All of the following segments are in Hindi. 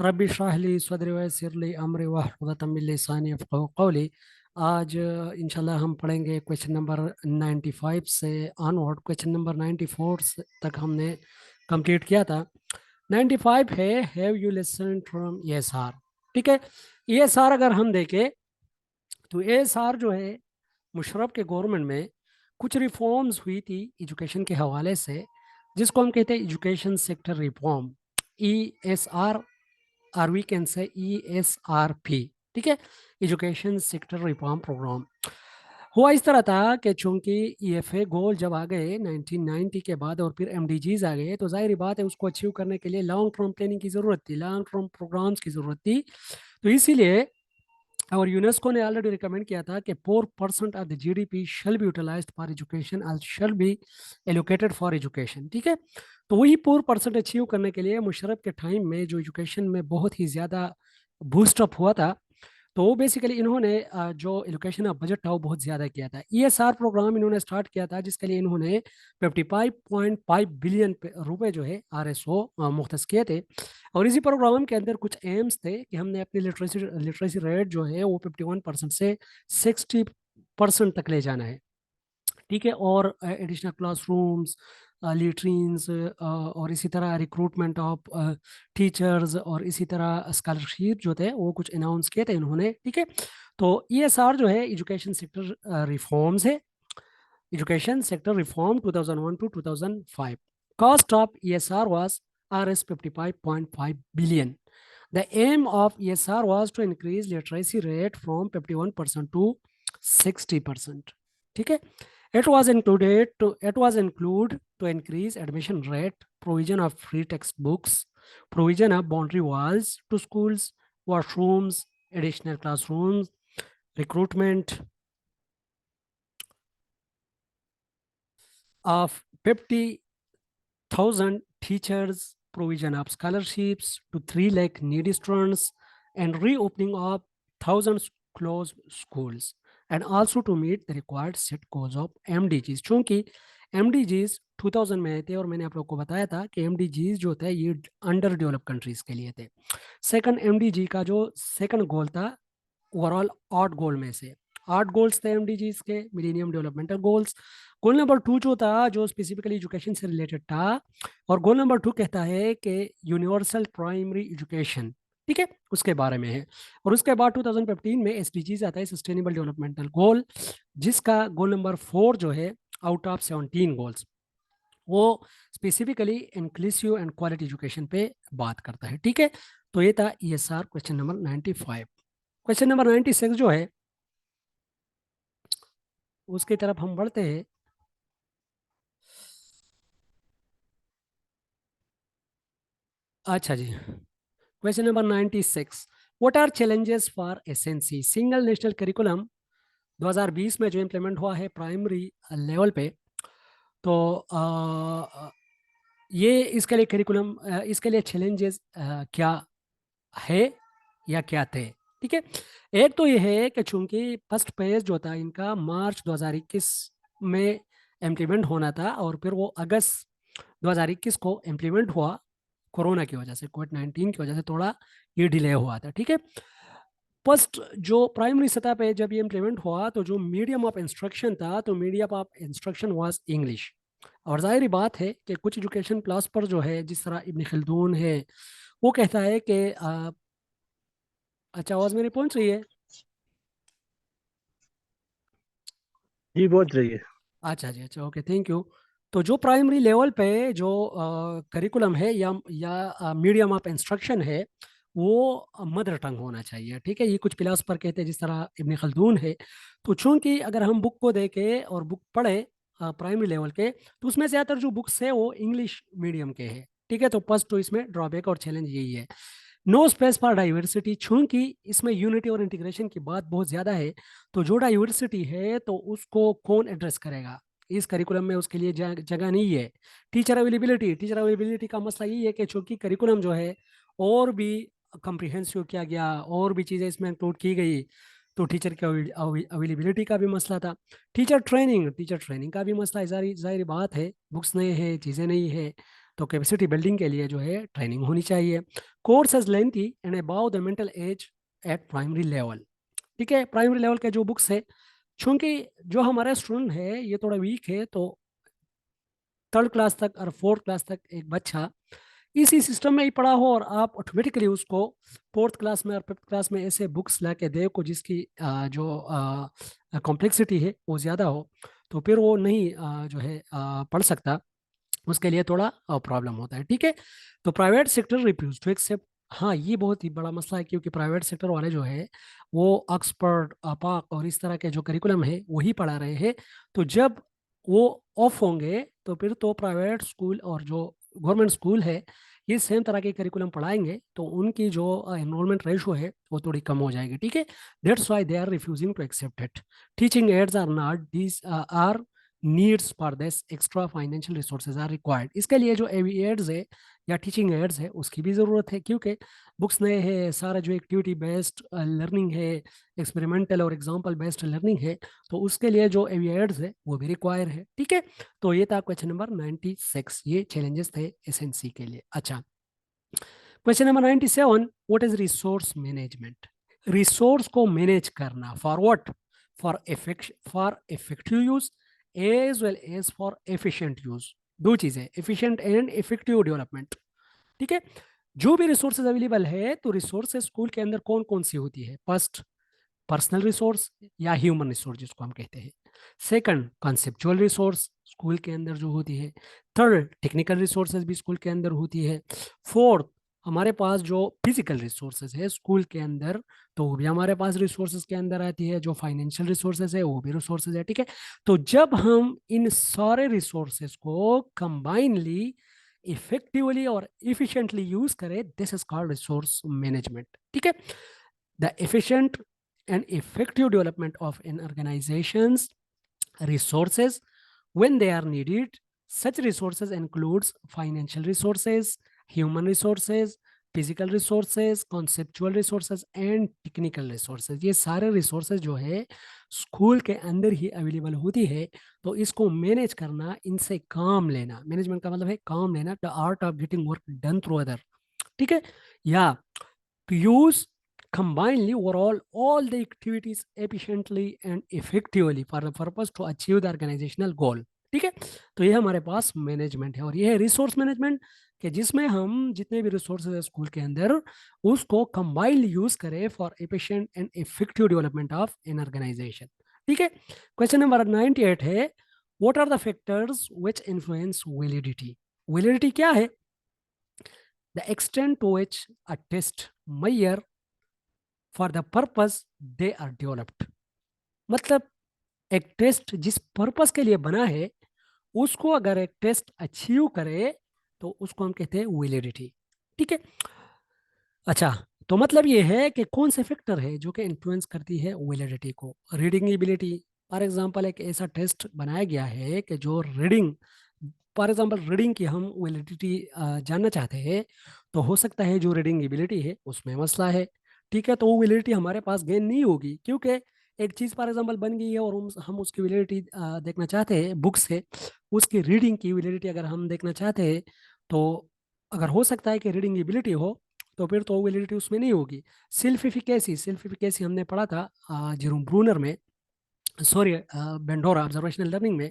रबी इशरह ली सदरी वयस्सिर ली अमरी वहलुक़दम मिन लिसानी यफ़क़हू क़ौली। आज इंशाल्लाह हम पढ़ेंगे क्वेश्चन नंबर 95 से ऑनवर्ड। क्वेश्चन नंबर 94 तक हमने कंप्लीट किया था। 95 है have you listen from ESR। ठीक है, ESR अगर हम देखें तो ESR जो है मुशर्रफ के गवर्नमेंट में कुछ रिफॉर्म्स हुई थी एजुकेशन के हवाले से, जिसको हम कहते हैं एजुकेशन सेक्टर रिफॉर्म, ESR, और वी कैन से ESRP। ठीक है, एजुकेशन सेक्टर रिफॉर्म प्रोग्राम। हुआ इस तरह था कि चूंकि EFA गोल जब आ गए 1990 के बाद और फिर MDGs आ गए, तो जाहिर बात है उसको अचीव करने के लिए लॉन्ग टर्म प्लानिंग की ज़रूरत थी, लॉन्ग टर्म प्रोग्राम्स की ज़रूरत थी। तो इसीलिए और यूनेस्को ने ऑलरेडी रिकमेंड किया था कि 4% of the GDP shall be utilised for education and shall be allocated for education. ठीक है, तो वही 4% अचीव करने के लिए मुशर्रफ के टाइम में जो एजुकेशन में बहुत ही ज़्यादा बूस्टअप हुआ था, तो बेसिकली इन्होंने जो एलोकेशन ऑफ बजट था वो बहुत ज़्यादा किया था। ESR प्रोग्राम इन्होंने स्टार्ट किया था, जिसके लिए इन्होंने 55.5 बिलियन रुपए जो है RSO मुख्तस किए थे। और इसी प्रोग्राम के अंदर कुछ एम्स थे कि हमने अपनी लिटरेसी रेट जो है वो 51% से 60% तक ले जाना है। ठीक है, और एडिशनल क्लासरूम्स, लेट्रिन्स, और इसी तरह रिक्रूटमेंट ऑफ टीचर्स, और इसी तरह स्कॉलरशिप जो थे वो कुछ अनाउंस किए थे इन्होंने। ठीक है, तो ESR जो है एजुकेशन सेक्टर रिफॉर्म्स है, education sector reform 2001 to 2005। Cost of ESR was Rs 55.5 billion. The aim of ESR was to increase literacy rate from 51% to 60%. ठीक है, it was include to increase admission rate, provision of free textbooks, provision of boundary walls to schools, washrooms, additional classrooms, recruitment of 50,000 teachers, provision of scholarships to 3 lakh needy students, and reopening of thousands closed schools, and also to meet the required set goals of MDGs। चूंकि MDGs 2000 में आए थे, और मैंने आप लोग को बताया था कि MDGs जो थे ये अंडर डेवलप कंट्रीज के लिए थे। सेकंड MDG का जो सेकंड गोल था ओवरऑल 8 गोल में से 8 गोल्स थे MDGs के, millennium developmental goals. Goal number 2 जो था, जो स्पेसिफिकली एजुकेशन से रिलेटेड था, और गोल नंबर 2 कहता है कि यूनिवर्सल प्राइमरी एजुकेशन। ठीक है, उसके बारे में है। और उसके बाद 2015 में SDGs आता है, सस्टेनेबल डेवलपमेंटल गोल, जिसका गोल नंबर 4 जो है आउट ऑफ 17 गोल्स वो specifically inclusive and quality education पे बात करता है। ठीक है, तो ये था ESR question number 95। Question number 96 जो है उसकी तरफ हम बढ़ते हैं। अच्छा जी, question number 96, what are challenges for SNC single national curriculum 2020 में जो इम्प्लीमेंट हुआ है प्राइमरी लेवल पे। तो ये इसके लिए करिकुलम, इसके लिए चैलेंजेस क्या है या क्या थे। ठीक है, एक तो ये है कि चूंकि फर्स्ट पेज जो था इनका मार्च 2021 में इम्प्लीमेंट होना था, और फिर वो अगस्त 2021 को इम्प्लीमेंट हुआ, कोरोना की वजह से, कोविड-19 की वजह से थोड़ा ये डिले हुआ था। ठीक है, फर्स्ट जो प्राइमरी सतह पे जब ये इम्प्लीमेंट हुआ, तो जो मीडियम ऑफ इंस्ट्रक्शन था, तो medium of instruction was English. और जाहिर बात है कि कुछ एजुकेशन क्लास पर जो है, जिस तरह इब्न खल्दून है, वो कहता है कि अच्छा, आवाज मेरी पहुंच रही है? जी पहुंच रही है। अच्छा जी, अच्छा, ओके, थैंक यू। तो जो प्राइमरी लेवल पे जो करिकुलम है या मीडियम ऑफ इंस्ट्रक्शन है, वो मदर टंग होना चाहिए। ठीक है, ये कुछ फिलोसफर कहते हैं, जिस तरह इब्न खल्दून है। तो चूंकि अगर हम बुक को देखें और बुक पढ़े प्राइमरी लेवल के, तो उसमें ज़्यादातर जो बुक्स है वो इंग्लिश मीडियम के हैं। ठीक है, तो फर्स्ट तो इसमें ड्रॉबैक और चैलेंज यही है। नो स्पेस फॉर डाइवर्सिटी, चूंकि इसमें यूनिटी और इंटीग्रेशन की बात बहुत ज़्यादा है, तो जो डाइवर्सिटी है तो उसको कौन एड्रेस करेगा इस करिकुलम में, उसके लिए जगह नहीं है। टीचर अवेलेबिलिटी का मसला यही है कि चूंकि करिकुलम जो है और भी कंप्रिहेंसिव किया गया, और भी चीज़ें इसमें इंक्लूड की गई, तो टीचर की अवेलेबिलिटी का भी मसला था। टीचर ट्रेनिंग का भी मसला है, जाहिर जाहिर बात है, बुक्स नहीं है, चीज़ें नहीं है, तो कैपेसिटी बिल्डिंग के लिए जो है ट्रेनिंग होनी चाहिए। Course as lengthy and about the mental as at primary level. ठीक है, प्राइमरी लेवल के जो बुक्स है, चूंकि जो हमारा स्टूडेंट है ये थोड़ा वीक है, तो थर्ड क्लास तक और फोर्थ क्लास तक एक बच्चा इसी सिस्टम में ही पढ़ा हो और आप ऑटोमेटिकली उसको फोर्थ क्लास में और फिफ्थ क्लास में ऐसे बुक्स ला के दे को जिसकी जो कॉम्प्लेक्सिटी है वो ज़्यादा हो, तो फिर वो नहीं जो है पढ़ सकता, उसके लिए थोड़ा प्रॉब्लम होता है। ठीक है, तो private sector refuse to accept. हाँ, ये बहुत ही बड़ा मसला है, क्योंकि प्राइवेट सेक्टर वाले जो है वो ऑक्सफोर्ड, पाक और इस तरह के जो करिकुलम है वही पढ़ा रहे हैं। तो जब वो ऑफ होंगे तो फिर तो प्राइवेट स्कूल और जो गवर्नमेंट स्कूल है ये सेम तरह के करिकुलम पढ़ाएंगे, तो उनकी जो एनरोलमेंट रेशो है वो थोड़ी कम हो जाएगी। ठीक है, that's why they are refusing to accept it. Teaching aids are not these are needs for this, extra financial resources are required. इसके लिए जो एवी एड्स है या टीचिंग एड्स है उसकी भी ज़रूरत है, क्योंकि बुक्स नए है, सारा जो एक्टिविटी बेस्ड लर्निंग है, एक्सपेरिमेंटल और एग्जाम्पल बेस्ड लर्निंग है, तो उसके लिए जो एवी एड्स है वो भी रिक्वायर है। ठीक है, तो ये था क्वेश्चन नंबर 96, ये चैलेंजेस थे एसएनसी के लिए। अच्छा, question number 97, what is resource management? Resource को मैनेज करना for what? For effective use as well as for efficient use. दो चीजें, एफिशिएंट एंड इफेक्टिव डेवलपमेंट। ठीक है, जो भी रिसोर्सेज अवेलेबल है, तो रिसोर्सेज स्कूल के अंदर कौन कौन सी होती है? फर्स्ट, पर्सनल रिसोर्स या ह्यूमन रिसोर्स जिसको हम कहते हैं। सेकंड, कॉन्सेप्चुअल रिसोर्स स्कूल के अंदर जो होती है। थर्ड, टेक्निकल रिसोर्सेज भी स्कूल के अंदर होती है। फोर्थ, हमारे पास जो फिजिकल रिसोर्सेज है स्कूल के अंदर, तो वो भी हमारे पास रिसोर्सेज के अंदर आती है। जो फाइनेंशियल रिसोर्सेज है वो भी रिसोर्सेज है। ठीक है, तो जब हम इन सारे रिसोर्सेज को कंबाइनली इफेक्टिवली और इफिशिएंटली यूज करें, this is called resource management. ठीक है, the efficient and effective development of an organization's resources when they are needed. Such resources includes financial resources, human resources, physical resources, conceptual resources and technical resources। ये सारे resources जो है स्कूल के अंदर ही अवेलेबल होती है, तो इसको मैनेज करना, इनसे काम लेना, मैनेजमेंट का मतलब है काम लेना, the art of getting work done through other. ठीक है, या to use combinedly overall all the activities efficiently and effectively for the purpose to achieve the organizational goal। ठीक है, तो ये हमारे पास मैनेजमेंट है, और ये है रिसोर्स मैनेजमेंट, कि जिसमें हम जितने भी रिसोर्सेज है स्कूल के अंदर उसको कंबाइंड यूज करें for efficient and effective development of an organisation. ठीक है, क्वेश्चन नंबर 98 है, what are the factors which influence validity? Validity क्या है? The extent to which a test measure for the purpose they are developed। मतलब एक टेस्ट जिस पर्पस के लिए बना है, उसको अगर एक टेस्ट अचीव करे तो उसको हम कहते हैं वैलिडिटी। ठीक है, अच्छा, तो मतलब ये है कि कौन से फैक्टर है जो कि इन्फ्लुएंस करती है वैलिडिटी को? रीडिंग एबिलिटी, फॉर एग्जांपल एक ऐसा टेस्ट बनाया गया है कि जो रीडिंग, फॉर एग्जांपल रीडिंग की हम वैलिडिटी जानना चाहते हैं, तो हो सकता है जो रीडिंग एबिलिटी है उसमें मसला है। ठीक है, तो वो वैलिडिटी हमारे पास गेन नहीं होगी, क्योंकि एक चीज़ फॉर एग्जांपल बन गई है और हम उसकी वैलिडिटी देखना चाहते हैं बुक से, उसकी रीडिंग की वैलिडिटी अगर हम देखना चाहते हैं, तो अगर हो सकता है कि रीडिंग एबिलिटी हो, तो फिर तो वैलिडिटी उसमें नहीं होगी। सेल्फ एफिकेसी हमने पढ़ा था जेरोम ब्रूनर में, सॉरी बेंडोरा ऑब्जर्वेशनल लर्निंग में।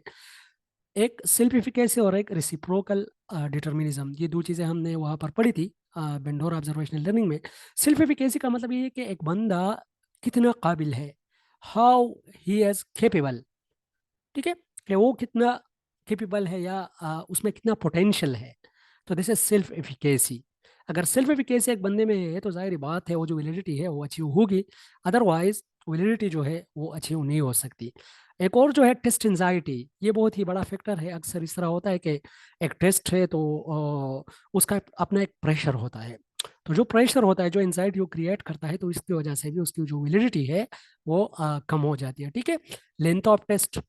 एक सेल्फ एफिकेसी और एक रेसिप्रोकल डिटर्मिनिज्म, ये दो चीज़ें हमने वहाँ पर पढ़ी थी बेंडोरा ऑब्जर्वेशनल लर्निंग में। सेल्फ एफिकेसी का मतलब ये है कि एक बंदा कितना काबिल है, हाउ ही इज केपेबल। ठीक है, कि वो कितना केपेबल है या उसमें कितना पोटेंशियल है, तो दिस इज सेल्फ एफिकेसी। अगर सेल्फ एफिकेसी एक बंदे में है तो जाहिर बात है वो जो वैलिडिटी है वो अचीव होगी, अदरवाइज वैलिडिटी जो है वो अचीव नहीं हो सकती। एक और जो है टेस्ट एंजाइटी, ये बहुत ही बड़ा फैक्टर है। अक्सर इस तरह होता है कि एक टेस्ट है तो उसका अपना एक प्रेशर होता है, तो जो प्रेशर होता है, जो एंजाइटी वो क्रिएट करता है, तो इसकी वजह से भी उसकी जो वैलिडिटी है वो कम हो जाती है। ठीक है, लेंथ ऑफ टेस्ट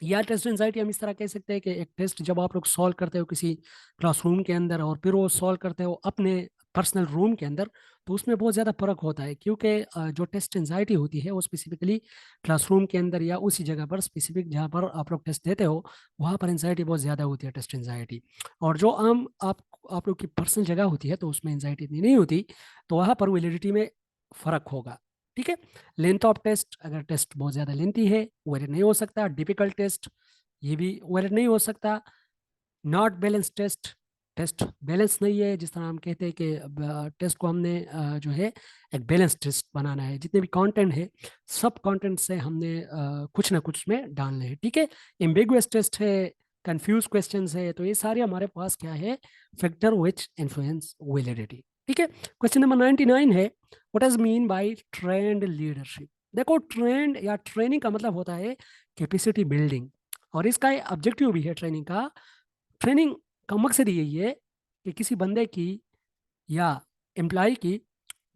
या टेस्ट एंजाइटी हम इस तरह कह सकते हैं कि एक टेस्ट जब आप लोग सॉल्व करते हो किसी क्लासरूम के अंदर और फिर वो सॉल्व करते हो अपने पर्सनल रूम के अंदर, तो उसमें बहुत ज़्यादा फ़र्क होता है, क्योंकि जो टेस्ट एंजाइटी होती है वो स्पेसिफिकली क्लासरूम के अंदर या उसी जगह पर स्पेसिफिक जहाँ पर आप लोग टेस्ट देते हो वहाँ पर एंजाइटी बहुत ज़्यादा होती है, टेस्ट एंजाइटी। और जो आम आप लोग की पर्सनल जगह होती है तो उसमें एंजाइटी इतनी नहीं होती, तो वहाँ पर वैलिडिटी में फ़र्क होगा। ठीक है। लेंथ ऑफ टेस्ट, अगर टेस्ट बहुत ज़्यादा लेंथी है वैलिड नहीं हो सकता। डिफिकल्ट टेस्ट, ये भी वैलिड नहीं हो सकता। Not balance test, test balance नहीं है, जिस तरह हम कहते हैं कि टेस्ट को हमने जो है एक बैलेंस टेस्ट बनाना है, जितने भी कंटेंट है सब कंटेंट से हमने कुछ ना कुछ में डालने हैं। ठीक है। एम्बिगुअस टेस्ट है, कंफ्यूज क्वेश्चंस है, तो ये सारे हमारे पास क्या है, फैक्टर विच इन्फ्लुएंस वैलिडिटी। ठीक है। क्वेश्चन नंबर 99 है, what is mean by trend leadership. देखो, ट्रेंड या ट्रेनिंग का मतलब होता है कैपेसिटी बिल्डिंग, और इसका ऑब्जेक्टिव भी है ट्रेनिंग का। ट्रेनिंग का मकसद यही है कि किसी बंदे की या एम्प्लॉय की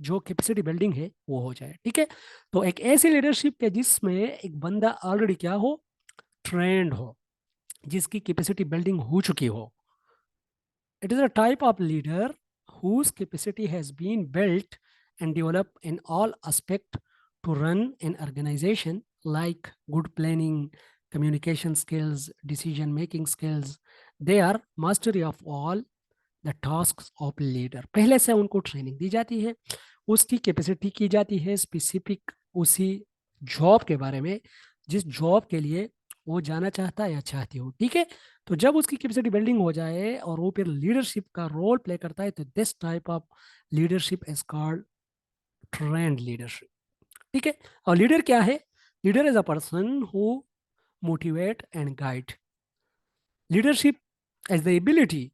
जो कैपेसिटी बिल्डिंग है वो हो जाए। ठीक है। तो एक ऐसी लीडरशिप के जिसमें एक बंदा ऑलरेडी क्या हो, ट्रेंड हो, जिसकी कैपेसिटी बिल्डिंग हो चुकी हो। It is a type of leader whose capacity has been built and developed in all aspect to run an organization, like good planning, communication skills, decision making skills. They are mastery of all the task of leader. पहले से उनको ट्रेनिंग दी जाती है, उसकी कैपेसिटी की जाती है स्पेसिफिक उसी जॉब के बारे में जिस जॉब के लिए वो जाना चाहता है या चाहती हो। ठीक है। तो जब उसकी कैपेसिटी बिल्डिंग हो जाए और वो फिर लीडरशिप का रोल प्ले करता है, तो this type of leadership is called trend leadership. ठीक है। और लीडर क्या है? Leader is a person who motivate and guide. Leadership as the ability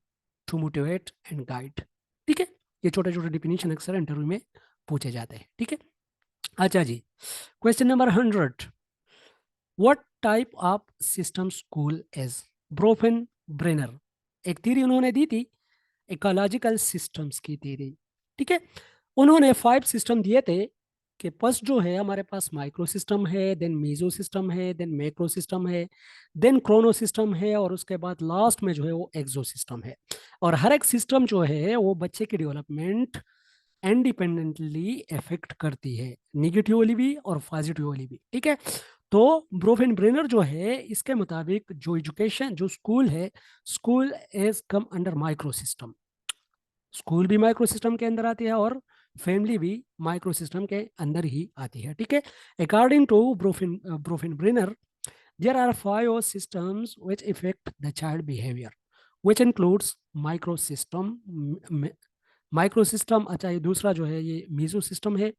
to motivate and guide. ठीक है। ये छोटे छोटे डिफिनीशन अक्सर इंटरव्यू में पूछे जाते हैं। ठीक है। अच्छा जी, question number 100, what type of system school is. Bronfenbrenner एक थ्योरी उन्होंने दी थी, इकोलॉजिकल सिस्टम्स की थ्योरी। ठीक है। उन्होंने 5 सिस्टम दिए थे कि फर्स्ट जो है हमारे पास माइक्रो सिस्टम है, देन मीजो सिस्टम है, देन मैक्रो सिस्टम है, देन क्रोनो सिस्टम है, और उसके बाद लास्ट में जो है वो एक्सो सिस्टम है। और हर एक सिस्टम जो है वो बच्चे की डेवलपमेंट इंडिपेंडेंटली इफेक्ट करती है, निगेटिवली भी और पॉजिटिवली भी। ठीक है। तो ब्रोफेन ब्रेनर जो है इसके मुताबिक जो एजुकेशन जो स्कूल है, school is come under micro system. School भी माइक्रो सिस्टम के अंदर आती है और फैमिली भी माइक्रो सिस्टम के अंदर ही आती है। ठीक है। According to Bronfenbrenner, there are 5 systems which affect the child behavior, which includes microsystem. अच्छा, ये दूसरा जो है ये मीजो सिस्टम है,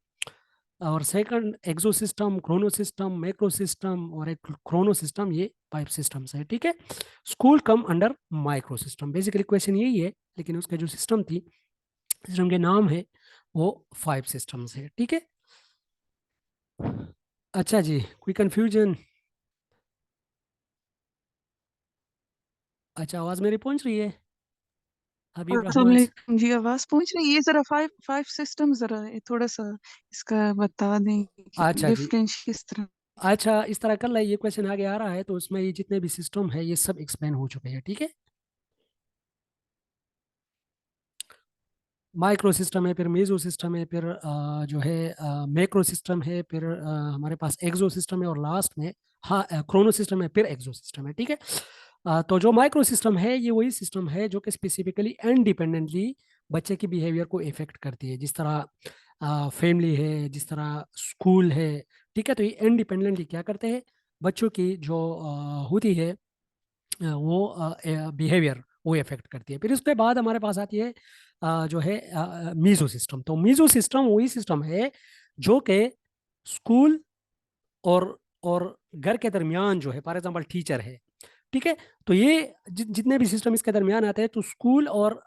और second exosystem, chronosystem, macrosystem और एक क्रोनो सिस्टम, ये 5 सिस्टम्स है। ठीक है। School come under micro system, basically question यही है, लेकिन उसका जो सिस्टम थी, सिस्टम के नाम है वो 5 सिस्टम्स है। ठीक है। अच्छा जी, कोई कंफ्यूजन? अच्छा, आवाज मेरी पहुंच रही है? हबीब अस्सलाम रहमान। वालेकुम जी, आवाज पहुंच रही है? ये जरा फाइव फाइव सिस्टम जरा ये थोड़ा सा इसका बता दें कि अच्छा जी, डिफरेंस किस तरह। अच्छा इस तरह कर ला, ये क्वेश्चन आगे आ रहा है तो उसमें ये जितने भी सिस्टम है ये सब एक्सप्लेन हो चुके हैं। ठीक है। माइक्रो सिस्टम है, फिर मेजो सिस्टम है, फिर जो है मैक्रो सिस्टम है, फिर हमारे पास एक्सो सिस्टम है, और लास्ट में हाँ क्रोनो सिस्टम है, फिर एक्सो सिस्टम है। ठीक है। तो जो माइक्रो सिस्टम है ये वही सिस्टम है जो कि स्पेसिफिकली इंडिपेंडेंटली बच्चे की बिहेवियर को इफेक्ट करती है, जिस तरह फैमिली है, जिस तरह स्कूल है। ठीक है। तो ये इंडिपेंडेंटली क्या करते हैं, बच्चों की जो होती है वो बिहेवियर वो इफेक्ट करती है। फिर उसके बाद हमारे पास आती है जो है मीजो सिस्टम। तो मीजो सिस्टम वही सिस्टम है जो कि स्कूल और घर के दरमियान जो है, फॉर एग्जांपल टीचर है। ठीक है। तो ये जितने भी सिस्टम इसके दरमियान आते हैं, तो स्कूल और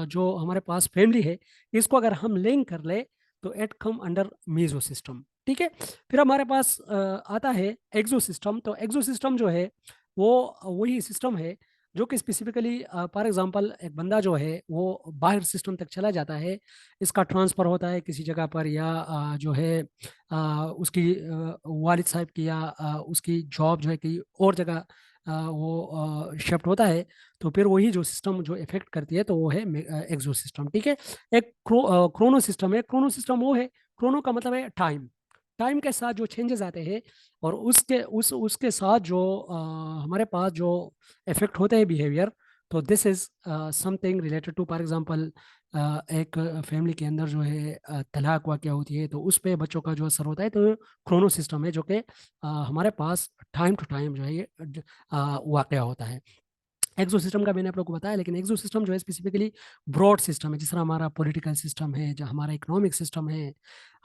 जो हमारे पास फैमिली है, इसको अगर हम लिंक कर ले तो it come under meso system. ठीक है। फिर हमारे पास आता है एक्सो सिस्टम। तो एक्सो सिस्टम जो है वो वही सिस्टम है जो कि स्पेसिफिकली फॉर एग्जांपल एक बंदा जो है वो बाहर सिस्टम तक चला जाता है, इसका ट्रांसफ़र होता है किसी जगह पर, या जो है उसकी वालिद साहब की या उसकी जॉब जो है कि और जगह वो शिफ्ट होता है, तो फिर वही जो सिस्टम जो इफेक्ट करती है तो वो है एक्सो सिस्टम। ठीक है। एक क्रोनो सिस्टम है। क्रोनो सिस्टम वो है, क्रोनो का मतलब है टाइम। टाइम के साथ जो चेंजेस आते हैं और उसके साथ जो हमारे पास जो इफेक्ट होते हैं बिहेवियर, तो this is something related to, for example एक फैमिली के अंदर जो है तलाक वाक़या होती है, तो उस पे बच्चों का जो असर होता है, तो क्रोनो सिस्टम है जो कि हमारे पास टाइम टू टाइम जो है ये वाक़या होता है। एक्सो सिस्टम का मैंने आप लोग को बताया, लेकिन एक्सो सिस्टम जो है स्पेसिफिकली ब्रॉड सिस्टम है, जिस तरह हमारा पॉलिटिकल सिस्टम है, जो हमारा इकोनॉमिक सिस्टम है,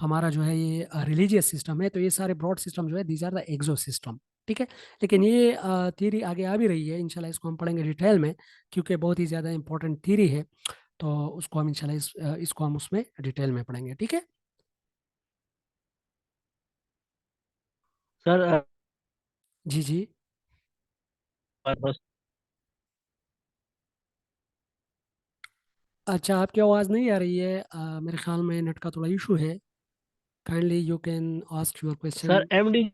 हमारा जो है ये रिलीजियस सिस्टम है, तो ये सारे ब्रॉड सिस्टम जो है these are the exo system. ठीक है। लेकिन ये थ्योरी आगे आ भी रही है, इंशाल्लाह इसको हम पढ़ेंगे डिटेल में, क्योंकि बहुत ही ज़्यादा इंपॉर्टेंट थ्योरी है, तो उसको हम इंशाल्लाह इसको हम उसमें डिटेल में पढ़ेंगे। ठीक है। सर जी जी। बस अच्छा, आपकी आवाज़ नहीं आ रही है, मेरे ख्याल में नेट का थोड़ा इशू है। Kindly you can ask your sir question. MD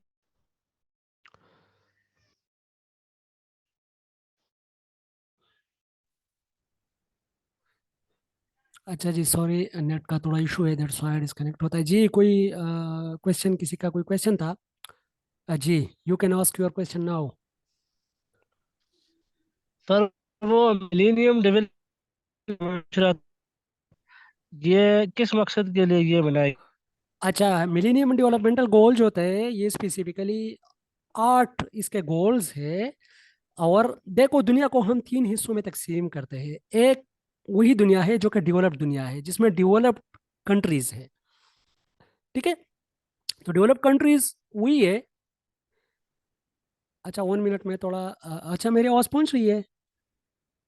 अच्छा जी, सॉरी, नेट का थोड़ा इशू है, दैट्स व्हाई डिस्कनेक्ट होता है जी। कोई क्वेश्चन, किसी का कोई क्वेश्चन था? जी, you can ask your question now. Sir वो मिलीनियम डेवलपमेंट ये किस मकसद के लिए ये बनाई? अच्छा, मिलेनियम डेवलपमेंटल गोल जो होते हैं ये स्पेसिफिकली 8 इसके गोल्स है। और देखो, दुनिया को हम 3 हिस्सों में तकसीम करते हैं। एक वही दुनिया है जो कि डेवलप्ड दुनिया है, जिसमें डेवलप्ड कंट्रीज है। ठीक है। तो डेवलप्ड कंट्रीज वही है। अच्छा, 1 मिनट में थोड़ा अच्छा, मेरी आवाज़ पहुंच रही है?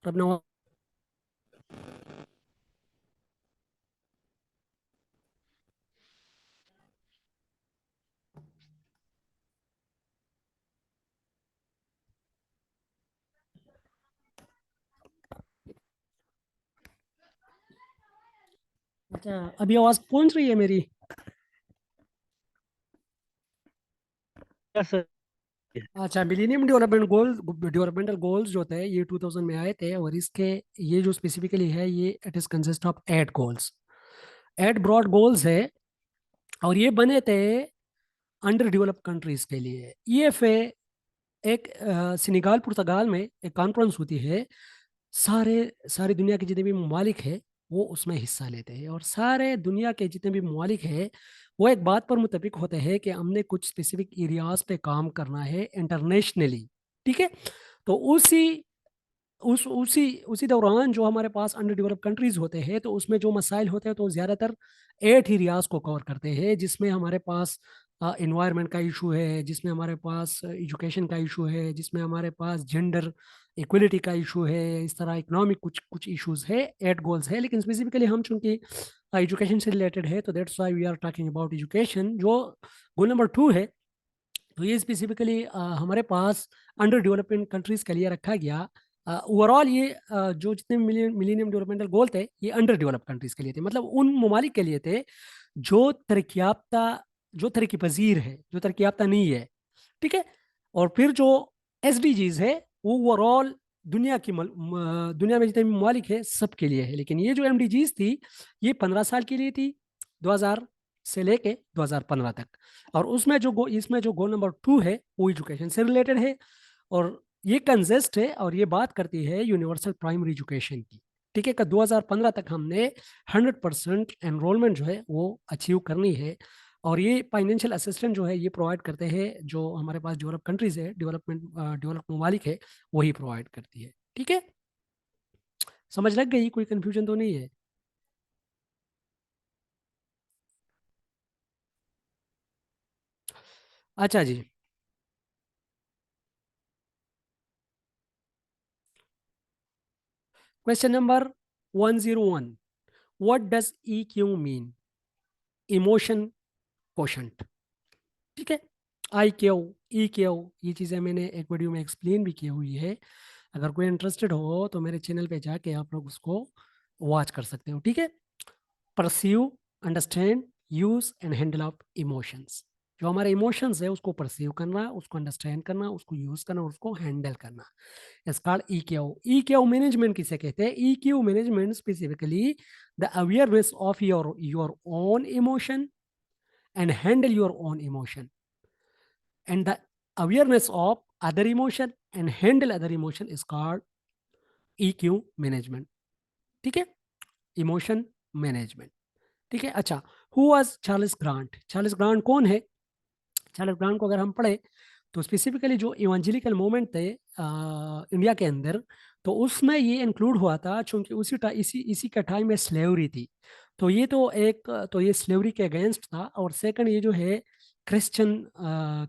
रबना। अच्छा, अभी आवाज़ पहुंच रही है मेरी? Yes sir. अच्छा, मिलेनियम डेवलपमेंटल गोल्स जो थे ये 2000 में आए थे, और इसके ये जो स्पेसिफिकली है ये it is consist of 8 goals, 8 broad goals है। और ये बने थे अंडर डेवलप्ड कंट्रीज के लिए। ये फिर एक सिनेगाल पुर्तगाल में एक कॉन्फ्रेंस होती है। सारे सारी दुनिया के जितने भी ममालिक है वो उसमें हिस्सा लेते हैं, और सारे दुनिया के जितने भी ममालिक है वो एक बात पर मुतफिक होते हैं कि हमने कुछ स्पेसिफिक एरियाज पे काम करना है इंटरनेशनली। ठीक है। तो उसी दौरान जो हमारे पास अंडर डेवलप्ड कंट्रीज होते हैं, तो उसमें जो मसाइल होते हैं तो ज़्यादातर 8 एरियाज को कवर करते हैं, जिसमें हमारे पास इन्वायरमेंट का इशू है, जिसमें हमारे पास एजुकेशन का इशू है, जिसमें हमारे पास जेंडर इक्वलिटी का इशू है, इस तरह इकोनॉमिक कुछ कुछ इश्यूज है। 8 गोल्स है, लेकिन स्पेसिफिकली हम चूंकि एजुकेशन से रिलेटेड है, तो that's why we are talking about education. जो गोल नंबर 2 है, तो ये स्पेसिफिकली हमारे पास अंडर डेवलपमेंट कंट्रीज के लिए रखा गया। ओवरऑल ये जो जितने मिलीनियम डेवलपमेंटल गोल थे ये अंडर डेवलप कंट्रीज के लिए थे, मतलब उन ममालिक के लिए थे जो तरक्की याफ्ता, जो तरक्की पजीर है, जो तरक्की याफ्ता नहीं है। ठीक है। और फिर जो एसडीजीज है वो ओवरऑल दुनिया में जितने भी ममालिक है सबके लिए है। लेकिन ये जो एमडीजीज थी ये 15 साल के लिए थी, 2000 से लेके 2015 तक। और इसमें जो गोल नंबर 2 है वो एजुकेशन से रिलेटेड है, और ये कंजेस्ट है और ये बात करती है यूनिवर्सल प्राइमरी एजुकेशन की। ठीक है। का 2015 तक हमने 100% एनरोलमेंट जो है वो अचीव करनी है। और ये फाइनेंशियल असिस्टेंट जो है ये प्रोवाइड करते हैं, जो हमारे पास डेवलप कंट्रीज है, डेवलप ममालिक है, वही प्रोवाइड करती है। ठीक है। समझ लग गई? कोई कंफ्यूजन तो नहीं है? अच्छा जी। Question number 101, what does E Q mean? Emotion quotient. ठीक है। आई क्यू, ई क्यू, ये चीज़ें मैंने एक वीडियो में एक्सप्लेन भी की हुई है। अगर कोई इंटरेस्टेड हो तो मेरे चैनल पे जाके आप लोग उसको वॉच कर सकते हो। ठीक है। Perceive, understand, use and handle of emotions. जो हमारे इमोशंस है उसको परसीव करना, उसको अंडरस्टैंड करना, उसको यूज करना और उसको हैंडल करना, it's called EQ. EQ management किसे कहते हैं? EQ management specifically the awareness of your own emotion and handle your own emotion, and the awareness of other emotion and handle other emotion is called EQ management। ठीक है, इमोशन मैनेजमेंट। ठीक है, अच्छा, who was Charles grant? Charles grant कौन है? चार्ल्स ग्रांट को अगर हम पढ़े तो स्पेसिफिकली जो इवेंजेलिकल मूवमेंट थे इंडिया के अंदर, तो उसमें ये इंक्लूड हुआ था चूंकि इसी इसी का टाइम में स्लेवरी थी। तो ये तो एक तो ये स्लेवरी के अगेंस्ट था, और सेकंड ये जो है क्रिश्चियन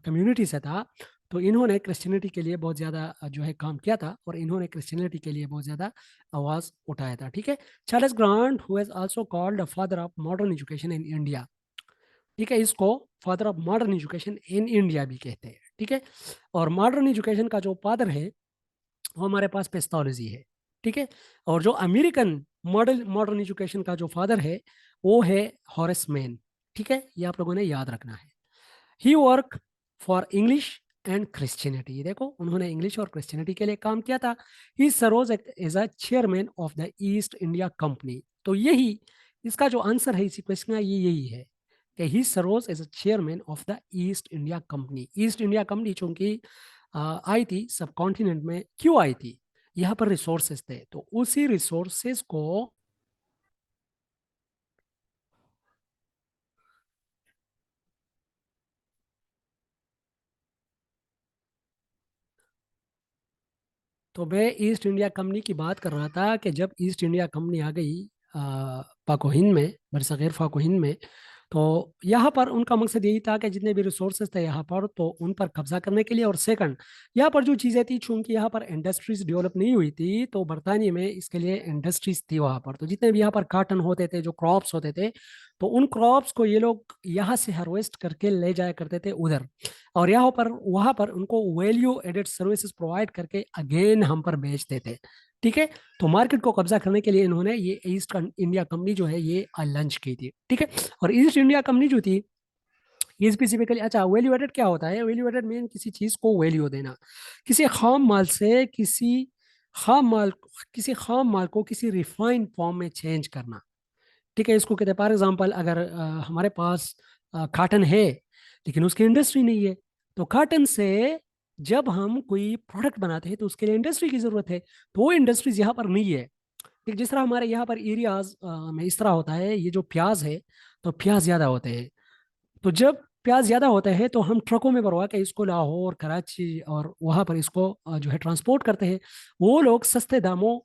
कम्युनिटी से था। तो इन्होंने क्रिश्चियनिटी के लिए बहुत ज़्यादा जो है काम किया था, और इन्होंने क्रिश्चियनिटी के लिए बहुत ज़्यादा आवाज़ उठाया था। ठीक है, Charles grant who is also called the father of modern education in India. ठीक है, इसको father of modern education in India भी कहते हैं। ठीक है, और मॉडर्न एजुकेशन का जो फादर है वो हमारे पास पेस्थोलॉजी है। ठीक है, और जो अमेरिकन मॉडल मॉडर्न एजुकेशन का जो फादर है वो है हॉरेस मैन। ठीक है, ये आप लोगों ने याद रखना है। He work for English and Christianity. देखो, उन्होंने इंग्लिश और क्रिश्चियनिटी के लिए काम किया था। He serves as a chairman of the East India company. तो यही इसका जो आंसर है इसी क्वेश्चन का, ये यही है कि he serves as a chairman of the East India company. East India company चूंकि आई थी सब कॉन्टिनेंट में, क्यों आई थी? यहाँ पर रिसोर्सेज थे, तो उसी रिसोर्सेज को तो मैं ईस्ट इंडिया कंपनी की बात कर रहा था कि जब ईस्ट इंडिया कंपनी आ गई पाको हिंद में, बरसगीर पाको हिंद में, तो यहाँ पर उनका मकसद यही था कि जितने भी रिसोर्सेज थे यहाँ पर, तो उन पर कब्जा करने के लिए। और सेकंड, यहाँ पर जो चीज़ें थी, चूंकि यहाँ पर इंडस्ट्रीज डेवलप नहीं हुई थी, तो बरतानिया में इसके लिए इंडस्ट्रीज थी वहाँ पर। तो जितने भी यहाँ पर काटन होते थे, जो क्रॉप्स होते थे, तो उन क्रॉप्स को ये लोग यहाँ से हार्वेस्ट करके ले जाया करते थे उधर, और यहाँ पर वहाँ पर उनको वैल्यू एडेड सर्विसेज प्रोवाइड करके अगेन हम पर बेचते थे। ठीक है, तो मार्केट को कब्जा करने के लिए इन्होंने ये ईस्ट इंडिया कंपनी जो है ये लॉन्च की थी। ठीक है, और ईस्ट इंडिया कंपनी जो थी ये स्पेसिफिकली, अच्छा, वैल्यू एडेड क्या होता है? वैल्यू एडेड मीन किसी चीज को वैल्यू देना, किसी खाम माल से खाम माल खाम माल को किसी रिफाइंड फॉर्म में चेंज करना। ठीक है, इसको कहते हैं, फॉर एग्जाम्पल, अगर हमारे पास काटन है लेकिन उसकी इंडस्ट्री नहीं है, तो काटन से जब हम कोई प्रोडक्ट बनाते हैं तो उसके लिए इंडस्ट्री की जरूरत है, तो वो इंडस्ट्रीज यहाँ पर नहीं है। ठीक, जिस तरह हमारे यहाँ पर एरियाज में इस तरह होता है, ये जो प्याज है, तो प्याज ज्यादा होते हैं, तो जब प्याज ज्यादा होता है तो हम ट्रकों में भरवा के इसको लाहौर, कराची और वहां पर इसको जो है ट्रांसपोर्ट करते हैं। वो लोग सस्ते दामों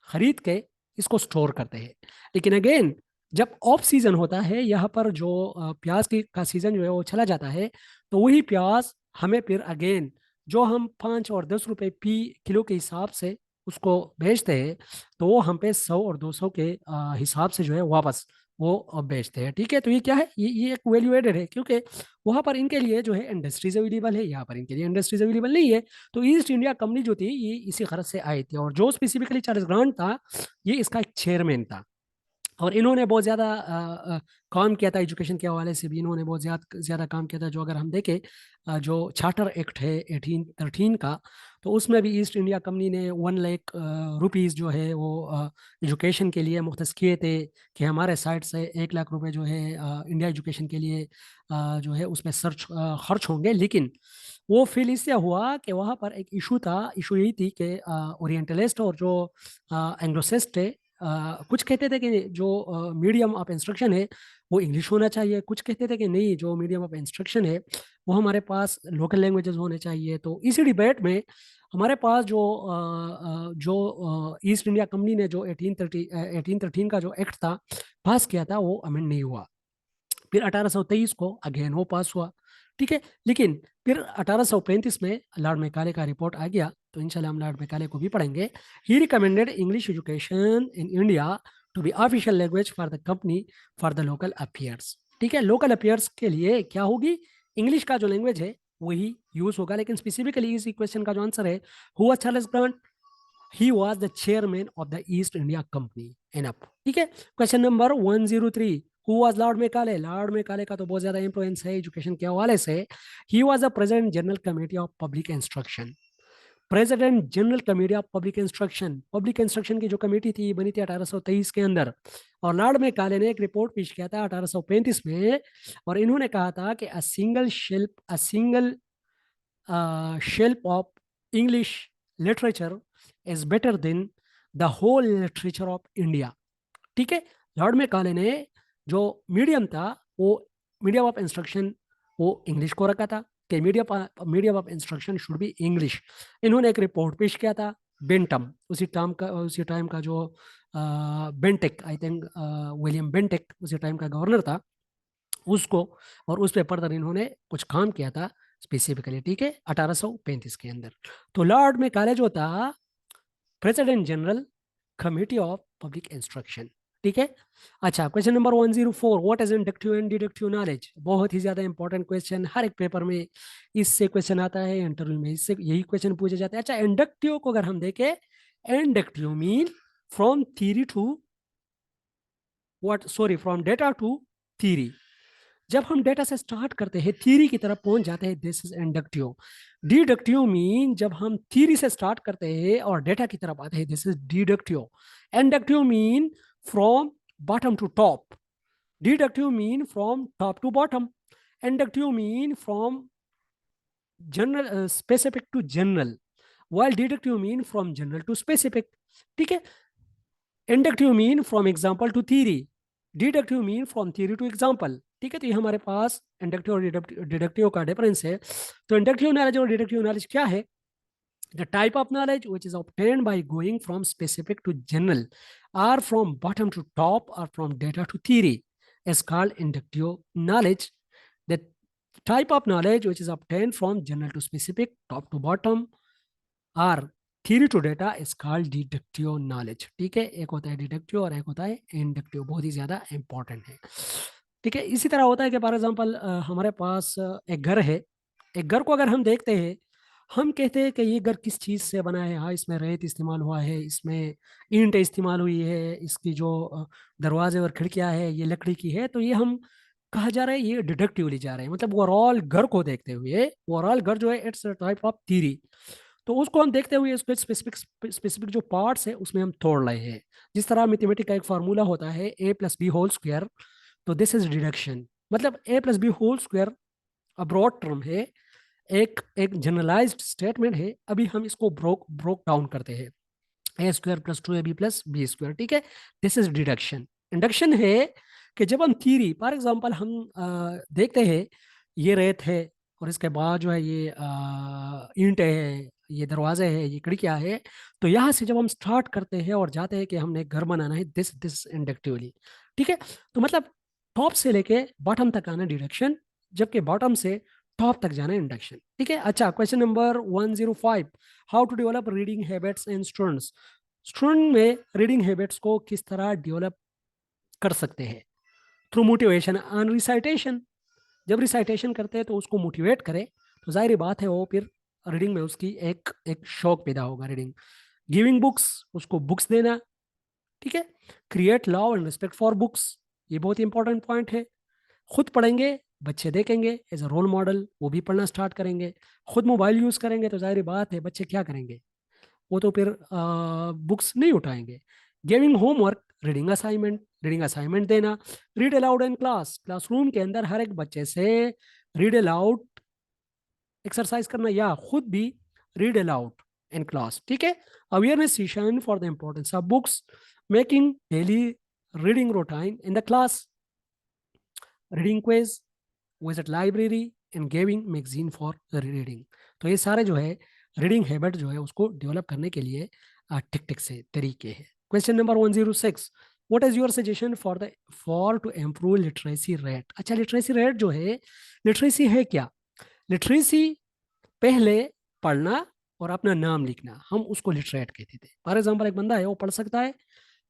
खरीद के इसको स्टोर करते हैं। लेकिन अगेन, जब ऑफ सीजन होता है यहाँ पर, जो प्याज की का सीजन जो है वो चला जाता है, तो वही प्याज हमें फिर अगेन, जो हम 5 और 10 रुपए पी किलो के हिसाब से उसको बेचते हैं, तो वो हम पे 100 और 200 के हिसाब से जो है वापस वो बेचते हैं। ठीक है, तो ये क्या है? ये एक वैल्यू एडेड है, क्योंकि वहां पर इनके लिए जो है इंडस्ट्रीज अवेलेबल है, यहाँ पर इनके लिए इंडस्ट्रीज अवेलेबल नहीं है। तो ईस्ट इंडिया कंपनी जो थी ये इसी गरज से आई थी, और जो स्पेसिफिकली चार्ल्स ग्रांट था ये इसका एक चेयरमैन था। और इन्होंने बहुत ज़्यादा काम किया था, एजुकेशन के हवाले से भी इन्होंने बहुत ज़्यादा ज़्यादा काम किया था। जो अगर हम देखें जो चार्टर एक्ट है 1813 का, तो उसमें भी ईस्ट इंडिया कंपनी ने 1 लाख रुपीज़ जो है वो एजुकेशन के लिए मुख्तस किए थे, कि हमारे साइड से 1 लाख रुपए जो है इंडिया एजुकेशन के लिए जो है उसमें सर्च खर्च होंगे। लेकिन वो फेल इससे हुआ कि वहाँ पर एक इशू था, इशू यही थी कि ओरिएंटलिस्ट और जो एंग्लोसिस्ट थे, कुछ कहते थे कि जो मीडियम ऑफ इंस्ट्रक्शन है वो इंग्लिश होना चाहिए, कुछ कहते थे कि नहीं, जो मीडियम ऑफ इंस्ट्रक्शन है वो हमारे पास लोकल लैंग्वेजेस होने चाहिए। तो इसी डिबेट में हमारे पास जो ईस्ट इंडिया कंपनी ने जो 1813 का जो एक्ट था पास किया था, वो अमेंड नहीं हुआ। फिर 1823 को अगेन वो पास हुआ। ठीक है, लेकिन फिर 1835 में लॉर्ड मैकाले का रिपोर्ट आ गया, तो इंशाल्लाह हम लॉर्ड मैकाले को भी पढ़ेंगे। He recommended English education in India to be official language for the company for the local affairs. ठीक है, लोकल अफेयर्स के लिए क्या होगी? इंग्लिश का जो लैंग्वेज है वही यूज होगा। लेकिन स्पेसिफिकली इस क्वेश्चन का जो आंसर है, हुआ Charles grant, he was the chairman of the East India Company। Enough। ठीक है, question number 103, who was Lord Macaulay? Lord Macaulay का तो बहुत ज्यादा इंफ्लुएंस है एजुकेशन के हवाले से। He was the president general committee of public instruction. President general committee of public instruction की जो कमेटी थी बनी थी 1823 के अंदर। और लॉर्ड मेकाले ने एक रिपोर्ट पेश किया था 1835 में, और इन्होंने कहा था कि a single shelf of English literature is better than the whole literature of India। ठीक है, लॉर्ड मेकाले ने जो मीडियम था वो मीडियम ऑफ इंस्ट्रक्शन वो इंग्लिश को रखा था कि medium of instruction should be English. इन्होंने एक रिपोर्ट पेश किया था बेंटम, उसी टाइम का जो बेंटेक, आई थिंक विलियम बेंटेक उसी टाइम का गवर्नर था उसको, और उस पेपर पर इन्होंने कुछ काम किया था स्पेसिफिकली। ठीक है, 1835 के अंदर। तो लॉर्ड मेकाले जो था president general committee of public instruction. ठीक है। अच्छा, question number 104, what is inductive and deductive knowledge? बहुत ही ज्यादा इंपॉर्टेंट क्वेश्चन, हर एक पेपर में इससे क्वेश्चन आता है, इंटरव्यू में इससे यही क्वेश्चन पूछे जाते हैं। अच्छा, इंडक्टिव को अगर हम देखें, inductive mean from theory to from data to theory. जब हम डेटा से स्टार्ट करते हैं थ्योरी की तरफ पहुंच जाते हैं, this is inductive. Deductive mean जब हम थ्योरी से स्टार्ट करते हैं और डेटा की तरफ आते हैं, this is deductive. Inductive mean from bottom to top. Deductive mean from top to bottom. Inductive mean from general specific to general, while deductive mean from general to specific। ठीक है, inductive mean from example to theory, deductive mean from theory to example. ठीक है, तो ये हमारे पास इंडक्टिव और डिडक्टिव का डिफरेंस है। तो इंडक्टिव नॉलेज और डिडक्टिव नॉलेज क्या है? The type of knowledge which is obtained by going from specific to general or from bottom to top or from data to theory is called inductive knowledge. The type of knowledge which is obtained from general to specific, top to bottom or theory to data is called deductive knowledge। ठीक है, एक होता है डिडक्टिव और एक होता है इंडक्टिव, बहुत ही ज्यादा इंपॉर्टेंट है। ठीक है, इसी तरह होता है कि फॉर एग्जांपल हमारे पास एक घर है। एक घर को अगर हम देखते हैं, हम कहते हैं कि ये घर किस चीज़ से बना है। हाँ, इसमें रेत इस्तेमाल हुआ है, इसमें ईंट इस्तेमाल हुई है, इसकी जो दरवाजे और खिड़कियां है ये लकड़ी की है। तो ये हम कहा जा रहा है ये डिडक्टिवली जा रहे हैं, मतलब ओवरऑल घर को देखते हुए, ओवरऑल घर जो है इट्स टाइप ऑफ थ्योरी। तो उसको हम देखते हुए उसके स्पेसिफिक जो पार्ट्स है उसमें हम तोड़ रहे हैं। जिस तरह मैथमेटिक्स का एक फार्मूला होता है a+b होल स्क्वायर, तो दिस इज डिडक्शन। मतलब a+b whole square abroad term है, एक जनरलाइज्ड स्टेटमेंट है। अभी हम इसको ब्रोक डाउन करते हैं, a² + 2ab + b²। ठीक है, दिस इज डिडक्शन। इंडक्शन है कि जब हम थ्योरी, फॉर एग्जांपल हम देखते हैं ये रेत है और इसके बाद जो है ये ईंट है, ये दरवाजे है, ये खिड़कियां है। तो यहाँ से जब हम स्टार्ट करते हैं और जाते हैं कि हमने एक घर बनाना है, दिस इंडक्टिवली। ठीक है, तो मतलब टॉप से लेके बॉटम तक आना डिडक्शन, जबकि बॉटम से टॉप तक जाना इंडक्शन। ठीक है। अच्छा, question number 105, how to develop reading habits in students? Student में रीडिंग हैबिट्स को किस तरह डेवलप कर सकते हैं? Through motivation on recitation. जब रिसाइटेशन करते हैं तो उसको मोटिवेट करें, तो जाहिर बात है वो फिर रीडिंग में उसकी एक एक शौक पैदा होगा रीडिंग। गिविंग बुक्स, उसको बुक्स देना। ठीक है, create love and respect for books, ये बहुत ही इंपॉर्टेंट पॉइंट है। खुद पढ़ेंगे, बच्चे देखेंगे एज अ रोल मॉडल, वो भी पढ़ना स्टार्ट करेंगे। खुद मोबाइल यूज करेंगे तो जाहिर बात है बच्चे क्या करेंगे, वो तो फिर बुक्स नहीं उठाएंगे। गिविंग होमवर्क, रीडिंग असाइनमेंट देना। रीड अलाउड इन क्लासरूम के अंदर हर एक बच्चे से रीड अलाउड एक्सरसाइज करना या खुद भी रीड अलाउड इन क्लास। ठीक है, awareness session for the importance of books, making daily reading routine in the class, reading quiz, visit library and giving magazine for reading. तो ये सारे जो है रीडिंग हैबिट जो है उसको डेवलप करने के लिए टिक टिक से तरीके हैं। Question number 106, what is your suggestion for to improve literacy rate? अच्छा, लिटरेसी रेट जो है, लिटरेसी है क्या? लिटरेसी पहले पढ़ना और अपना नाम लिखना, हम उसको लिटरेट कहते थे। फॉर एग्जाम्पल एक बंदा है वो पढ़ सकता है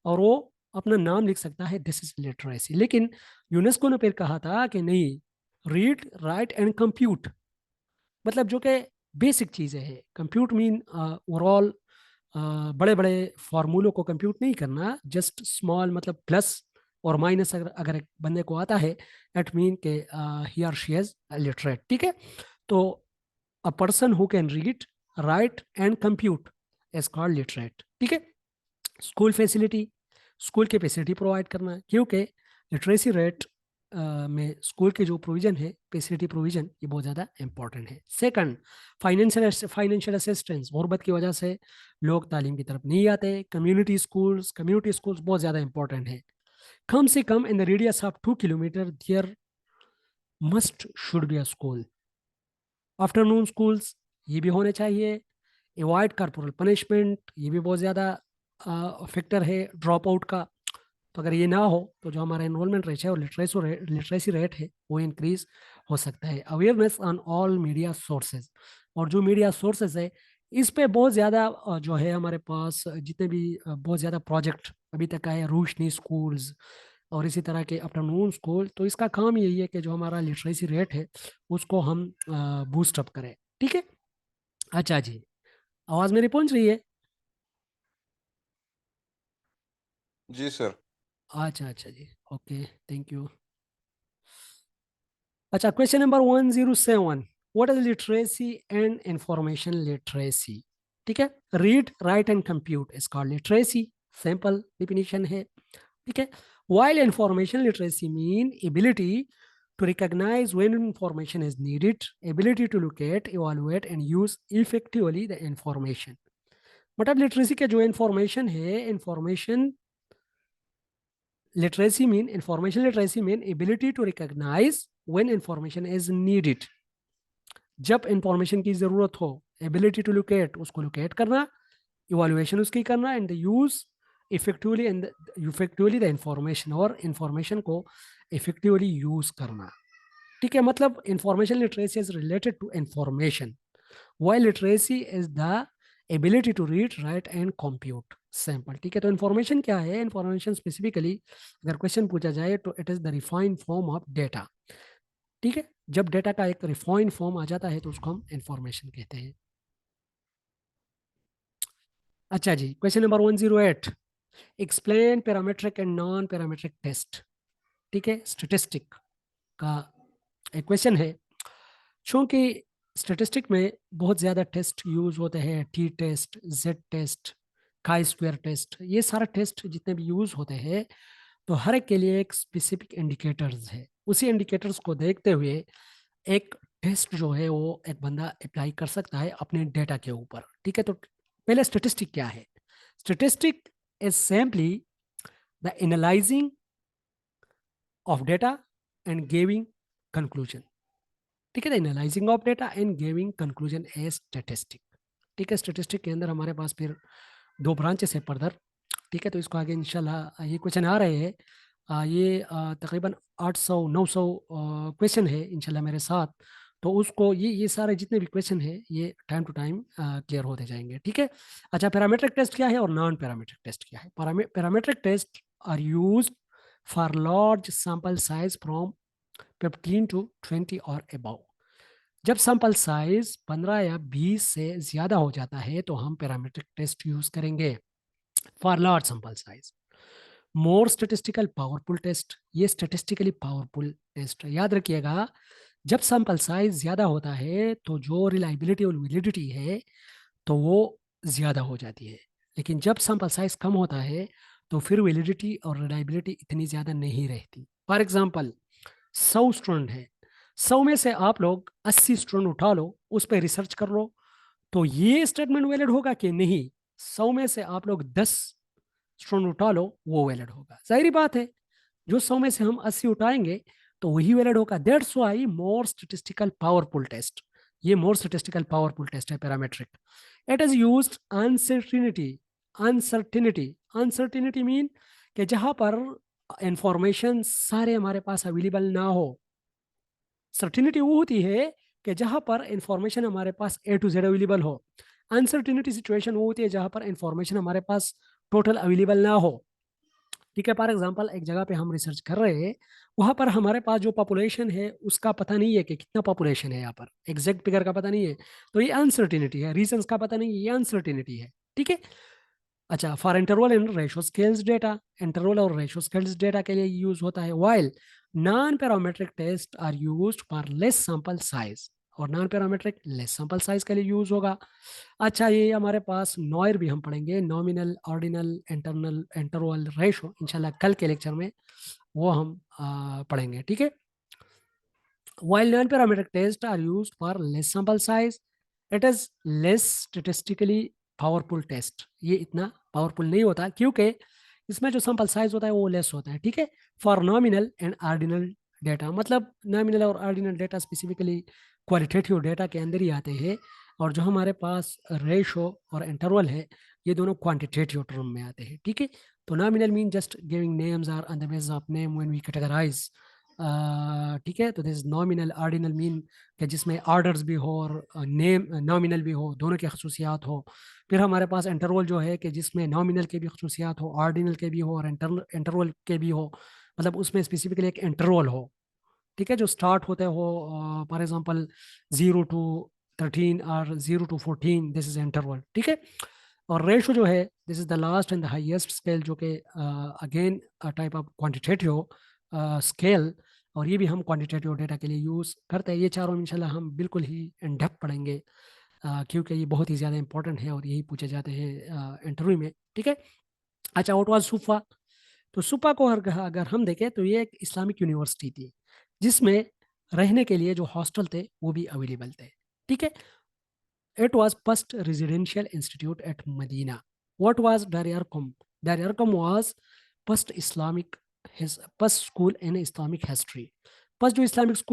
और वो अपना नाम लिख सकता है, दिस इज लिटरेसी। लेकिन यूनेस्को ने फिर कहा था कि नहीं, रीड राइट एंड कंप्यूट, मतलब जो कि बेसिक चीज़ें हैं। कंप्यूट मीन ओवरऑल बड़े बड़े फार्मूलों को कंप्यूट नहीं करना, जस्ट स्मॉल, मतलब प्लस और माइनस अगर एक बंदे को आता है एट मीन के ही आर शी इज लिटरेट, ठीक है। तो अ person who can read, right and compute is called literate, ठीक है। स्कूल फैसिलिटी, स्कूल की फैसिलिटी प्रोवाइड करना, क्योंकि लिटरेसी रेट में स्कूल के जो प्रोविजन है, फैसिलिटी प्रोविजन, ये बहुत ज़्यादा इंपॉर्टेंट है। सेकंड, फाइनेंशियल असिस्टेंस, गुर्बत की वजह से लोग तालीम की तरफ नहीं आते। कम्युनिटी स्कूल्स बहुत ज़्यादा इंपॉर्टेंट है। कम से कम in the radius of 2 kilometre there must should be a school. Afternoon schools ये भी होने चाहिए। अवॉइड कॉर्पोरल पनिशमेंट, ये भी बहुत ज़्यादा फैक्टर है ड्रॉप आउट का। तो अगर ये ना हो तो जो हमारा एनरोलमेंट रेट है और लिटरेसी रेट है वो इंक्रीज हो सकता है। Awareness on all media sources, और जो मीडिया सोर्सेज है इस पे बहुत ज़्यादा जो है हमारे पास जितने भी बहुत ज़्यादा प्रोजेक्ट अभी तक आए, रोशनी स्कूल्स और इसी तरह के आफ्टरनून स्कूल, तो इसका काम यही है कि जो हमारा लिटरेसी रेट है उसको हम बूस्ट अप करें, ठीक है। अच्छा जी, आवाज़ मेरी पहुंच रही है? जी सर। अच्छा अच्छा जी, ओके, थैंक यू। अच्छा, question number 107, what is literacy and information literacy, ठीक है। Read, right and compute is called literacy, simple definition है, ठीक है। while information literacy mean ability to recognize when information is needed, ability to locate, evaluate and use effectively the information। मतलब लिटरेसी के जो इंफॉर्मेशन है, information literacy mean ability to recognize when information is needed, जब इंफॉर्मेशन की जरूरत हो, एबिलिटी टू लोकेट, उसको लोकेट करना, इवैल्यूएशन उसकी करना and use effectively the information, और इंफॉर्मेशन को इफेक्टिवली यूज करना, ठीक है। मतलब information literacy is related to information, while literacy is the ability to read, write and compute, simple, ठीक है। तो इंफॉर्मेशन क्या है? इंफॉर्मेशन स्पेसिफिकली अगर क्वेश्चन पूछा जाए तो it is the refined form of data, ठीक है। जब डेटा का एक रिफाइंड फॉर्म आ जाता है तो उसको हम इंफॉर्मेशन कहते हैं। अच्छा जी, question number 108, explain parametric and non parametric test, ठीक है। स्टेटिस्टिक का एक क्वेश्चन है। चूंकि स्टेटिस्टिक में बहुत ज़्यादा टेस्ट यूज होते हैं, T test, Z test, chi square test, ये सारा टेस्ट जितने भी यूज होते हैं, तो हर एक के लिए एक स्पेसिफिक इंडिकेटर्स है। उसी इंडिकेटर्स को देखते हुए एक टेस्ट जो है वो एक बंदा अप्लाई कर सकता है अपने डेटा के ऊपर, ठीक है। तो पहले स्टेटिस्टिक क्या है? Statistic is simply the analysing of data and giving conclusion, ठीक है। The analysing of data and giving conclusion A statistic, ठीक है। स्टेटिस्टिक के अंदर हमारे पास फिर दो ब्रांचेस है फर्दर, ठीक है। तो इसको आगे इंशाल्लाह ये क्वेश्चन आ रहे हैं, ये तकरीबन 800-900 क्वेश्चन है इंशाल्लाह मेरे साथ। तो उसको ये सारे जितने भी क्वेश्चन है ये टाइम टू टाइम क्लियर होते जाएंगे, ठीक है। अच्छा, पैरामीट्रिक टेस्ट क्या है और नॉन पैरामीट्रिक टेस्ट क्या है? Parametric test are use for large sample size from 15 to 20 और अबव। जब सैंपल साइज 15 या 20 से ज्यादा हो जाता है तो हम पैरामीट्रिक टेस्ट यूज करेंगे। For large sample size, more statistical powerful test, ये स्टेटिस्टिकली पावरफुल टेस्ट, याद रखिएगा। जब सैंपल साइज ज्यादा होता है तो जो रिलायबिलिटी और वैलिडिटी है तो वो ज्यादा हो जाती है, लेकिन जब सैंपल साइज कम होता है तो फिर वैलिडिटी और रिलायबिलिटी इतनी ज्यादा नहीं रहती। फॉर एग्जाम्पल, 100 स्टूडेंट है, 100 में से आप लोग 80 स्टूडेंट उठा लो, उस पर रिसर्च कर लो, तो ये स्टेटमेंट वैलिड होगा कि नहीं? 100 में से आप लोग 10 स्टूडेंट उठा लो, वो वैलिड होगा, जाहिर बात है। जो 100 में से हम 80 उठाएंगे तो वही वैलिड होगा। That's why more statistical powerful test, ये मोर स्टैटिस्टिकल पावरफुल टेस्ट है parametric. It is used uncertainty mean कि जहां पर इंफॉर्मेशन सारे हमारे पास अवेलेबल ना हो। सर्टिनिटी वो होती है कि जहां पर इंफॉर्मेशन हमारे पास ए टू जेड अवेलेबल हो। अनसर्टिनिटी सिचुएशन वो होती है जहां पर इंफॉर्मेशन हमारे पास टोटल अवेलेबल ना हो, ठीक है। फॉर एग्जांपल, एक जगह पे हम रिसर्च कर रहे हैं, वहां पर हमारे पास जो पॉपुलेशन है उसका पता नहीं है कि कितना पॉपुलेशन है, यहाँ पर एग्जैक्ट फिगर का पता नहीं है, तो ये अनसर्टिनिटी है। रीजंस का पता नहीं है, ये अनसर्टिनिटी है, ठीक है। अच्छा, for interval in ratio scales data, interval और रेशो स्केल्स डेटा के लिए यूज होता है, while non parametric test are used for less sample size, और non parametric less sample size के लिए यूज होगा। अच्छा, ये हमारे पास नॉयर भी हम पढ़ेंगे, nominal, ordinal, internal, interval, ratio, इंशाल्लाह कल के लेक्चर में वो हम पढ़ेंगे, ठीक है। While non-parametric tests are used for less sample size, it is less statistically powerful test. ये इतना पावरफुल नहीं होता क्योंकि इसमें जो सैंपल साइज होता है वो लेस होता है, ठीक है। For nominal and ordinal data, मतलब नॉमिनल और ordinal data specifically qualitative data के अंदर ही आते हैं, और जो हमारे पास रेशो और इंटरवल है ये दोनों क्वांटिटेटिव टर्म में आते हैं, ठीक है। तो nominal mean just giving names are on the basis of name when we categorise, ठीक है। तो दिस नॉमिनल, ऑर्डिनल मीन कि जिसमें ऑर्डर्स भी हो और नेम नॉमिनल भी हो, दोनों की खसूसियात हो। फिर हमारे पास इंटरवल जो है कि जिसमें नॉमिनल के भी खसूसियात हो, ऑर्डिनल के भी हो और इंटरवल के भी हो, मतलब उसमें स्पेसिफिकली एक इंटरवल हो, ठीक है, जो स्टार्ट होते हो फॉर एग्जांपल 0 to 13 और 0 to 14, दिस इज इंटरवल, ठीक है। और रेशो जो है this is the last and the highest scale, जो कि again type of quantitative scale, और ये भी हम क्वांटिटेटिव डेटा के लिए यूज़ करते हैं। ये चारों इंशाल्लाह हम बिल्कुल ही इन डेप्थ पढ़ेंगे, क्योंकि ये बहुत ही ज़्यादा इंपॉर्टेंट है और यही पूछे जाते हैं इंटरव्यू में, ठीक है। अच्छा, व्हाट वाज सुफा? तो सुपा को अगर हम देखें तो ये एक इस्लामिक यूनिवर्सिटी थी जिसमें रहने के लिए जो हॉस्टल थे वो भी अवेलेबल थे, ठीक है। It was first residential institute at Medina. What was Dar Arqam? Dar Arqam was first school in Islamic history. First जो इस्लामिक स्कूल